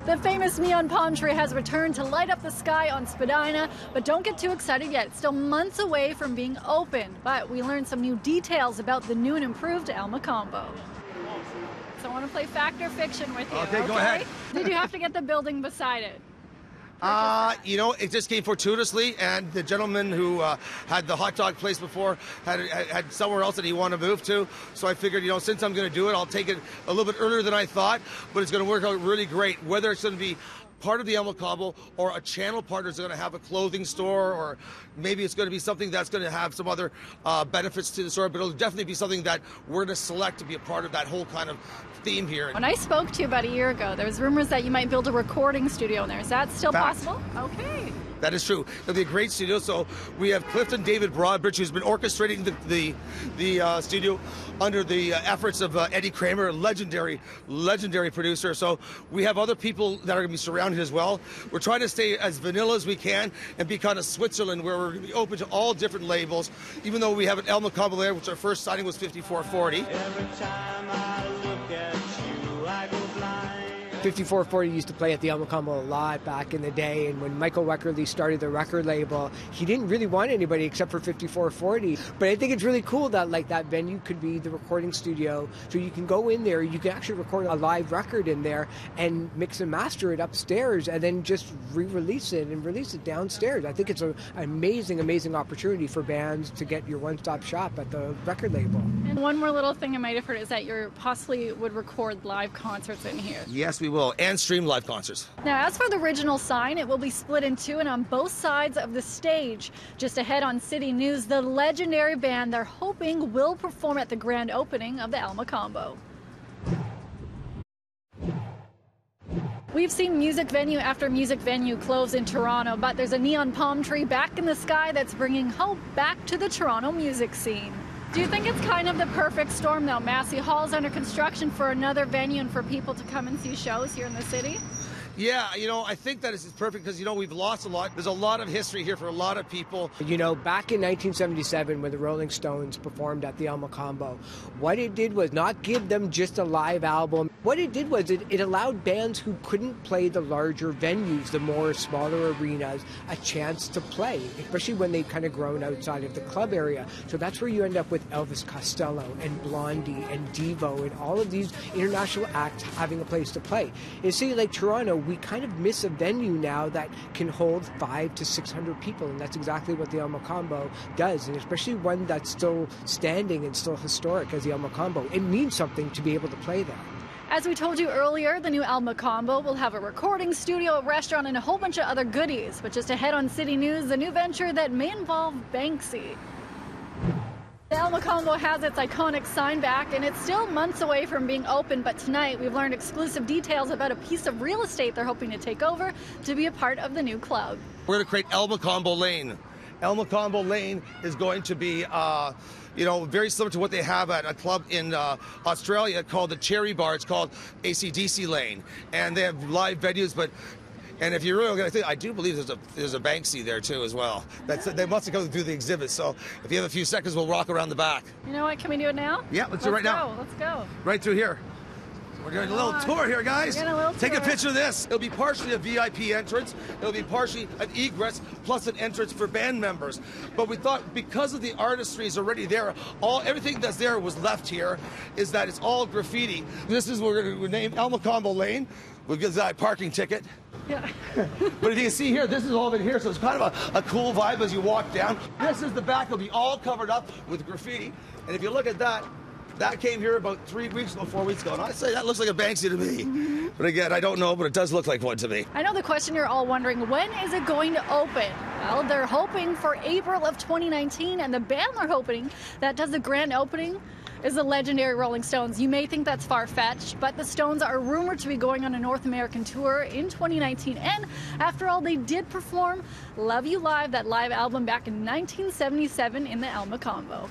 The famous neon palm tree has returned to light up the sky on Spadina, but don't get too excited yet. It's still months away from being open, but we learned some new details about the new and improved El Mocambo. So I want to play fact or fiction with you. Okay, go ahead. Did you have to get the building beside it? You know, it just came fortuitously, and the gentleman who had the hot dog place before had somewhere else that he wanted to move to. So I figured, you know, since I'm going to do it, I'll take it a little bit earlier than I thought, but it's going to work out really great. Whether it's going to be part of the El Mocambo or a channel partner is going to have a clothing store, or maybe it's going to be something that's going to have some other benefits to the store, but it'll definitely be something that we're going to select to be a part of that whole kind of theme here. When I spoke to you about a year ago, there was rumors that you might build a recording studio in there. Is that still possible? Okay. That is true. It'll be a great studio. So we have Clifton David Broadbridge, who's been orchestrating the studio under the efforts of Eddie Kramer, legendary producer. So we have other people that are going to be surrounded as well. We're trying to stay as vanilla as we can and be kind of Switzerland, where we're going to be open to all different labels, even though we have an El Mocambo there, which our first signing was 5440. Every time I look at you, I go blind. 5440 used to play at the El Mocambo a lot back in the day, and when Michael Weckerly started the record label, he didn't really want anybody except for 5440. But I think it's really cool that that venue could be the recording studio, so you can go in there, you can actually record a live record in there and mix and master it upstairs and then just re-release it and release it downstairs. I think it's an amazing opportunity for bands to get your one-stop shop at the record label. And one more little thing I might have heard is that you possibly would record live concerts in here. Yes, we will, and stream live concerts. Now, as for the original sign, it will be split in two and on both sides of the stage. Just ahead on City News, the legendary band they're hoping will perform at the grand opening of the El Mocambo. We've seen music venue after music venue close in Toronto, but there's a neon palm tree back in the sky that's bringing hope back to the Toronto music scene. Do you think it's kind of the perfect storm, though? Massey Hall's under construction for another venue and for people to come and see shows here in the city? Yeah, you know, I think that is perfect because, you know, we've lost a lot. There's a lot of history here for a lot of people. You know, back in 1977 when the Rolling Stones performed at the El Mocambo, what it did was not give them just a live album. What it did was it allowed bands who couldn't play the larger venues, the more smaller arenas, a chance to play, especially when they've kind of grown outside of the club area. So that's where you end up with Elvis Costello and Blondie and Devo and all of these international acts having a place to play. In a city like Toronto, we kind of miss a venue now that can hold 500 to 600 people, and that's exactly what the El Mocambo does, and especially one that's still standing and still historic as the El Mocambo. It means something to be able to play there. As we told you earlier, the new El Mocambo will have a recording studio, a restaurant, and a whole bunch of other goodies. But just ahead on City News, a new venture that may involve Banksy. The El Mocambo has its iconic sign back, and it's still months away from being open, but tonight we've learned exclusive details about a piece of real estate they're hoping to take over to be a part of the new club. We're going to create El Mocambo Lane. El Mocambo Lane is going to be, you know, very similar to what they have at a club in Australia called the Cherry Bar. It's called AC/DC Lane, and they have live venues, but... And if you're really going to think, I do believe there's a Banksy there too as well. They must have gone through the exhibit. So if you have a few seconds, we'll walk around the back. You know what? Can we do it now? Yeah, let's do it right now. Let's go. Right through here. We're doing a little tour here, guys. Take a picture of this. It'll be partially a VIP entrance. It'll be partially an egress plus an entrance for band members. But we thought because of the artistry is already there, everything that's there was left here, is that it's all graffiti. This is what we're going to name El Mocambo Lane. We'll give that a parking ticket. Yeah. But if you can see here, this is all of it here, so it's kind of a cool vibe as you walk down. This is the back. It'll be all covered up with graffiti. And if you look at that, that came here about 3 weeks ago, 4 weeks ago, and I'd say that looks like a Banksy to me. But again, I don't know, but it does look like one to me. I know the question you're all wondering, when is it going to open? Well, they're hoping for April of 2019, and the band they're hoping that does the grand opening is the legendary Rolling Stones. You may think that's far-fetched, but the Stones are rumored to be going on a North American tour in 2019. And after all, they did perform Love You Live, that live album back in 1977 in the El Mocambo.